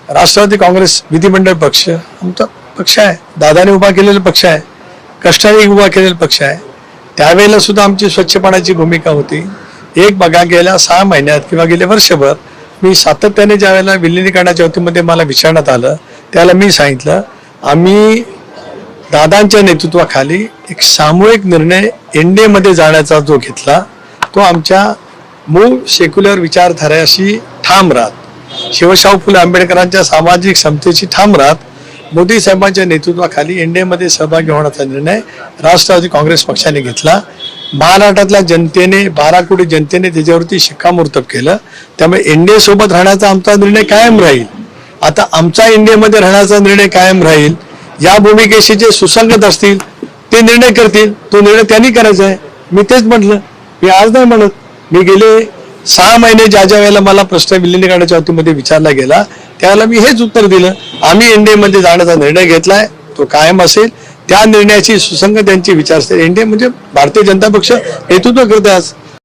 राष्ट्रवादी काँग्रेस विधिमंडळ पक्ष आमचा पक्ष आहे, दादाने उभा केलेला पक्ष आहे, कष्टाने उभा केलेला पक्ष आहे. त्यावेळेला सुद्धा आमची स्वच्छपणाची भूमिका होती. एक बघा गेल्या 6 महिन्यात किंवा गेले वर्षभर मी सातत्याने ज्या वेळेला विलिनीकरणाच्या वतीमध्ये मला विचारण्यात आलं त्याला मी सांगितलं आम्ही दादांच्या नेतृत्वाखाली एक सामूहिक निर्णय एनडीएमध्ये जाण्याचा जो घेतला तो आमच्या मूळ सेक्युलर विचारधाऱ्याशी ठाम राहत, शिवशाहू फुले आंबेडकरांच्या सामाजिक समतेशी ठाम राहत मोदी साहेबांच्या नेतृत्वाखाली एनडीएमध्ये सहभागी होण्याचा निर्णय राष्ट्रवादी काँग्रेस पक्षाने घेतला. महाराष्ट्रातल्या जनतेने 12 कोटी जनतेने त्याच्यावरती शिक्कामोर्तब केलं. त्यामुळे एनडीए सोबत राहण्याचा आमचा निर्णय कायम राहील. आता आमचा एनडीएमध्ये राहण्याचा निर्णय कायम राहील. या भूमिकेशी जे सुसंगत असतील ते निर्णय करतील, तो निर्णय त्यांनी करायचा आहे. मी तेच म्हटलं, मी आज नाही म्हणत. मी गेले 6 महिने ज्या वेळेला मला प्रश्न विलिनीकरणाच्या वतीमध्ये विचारला गेला त्यावेळेला मी हेच उत्तर दिलं, आम्ही एनडीएमध्ये जाण्याचा निर्णय घेतलाय, तो कायम असेल. त्या निर्णयाची सुसंगत त्यांची विचारसरणी एनडीए म्हणजे भारतीय जनता पक्ष नेतृत्व करते आज.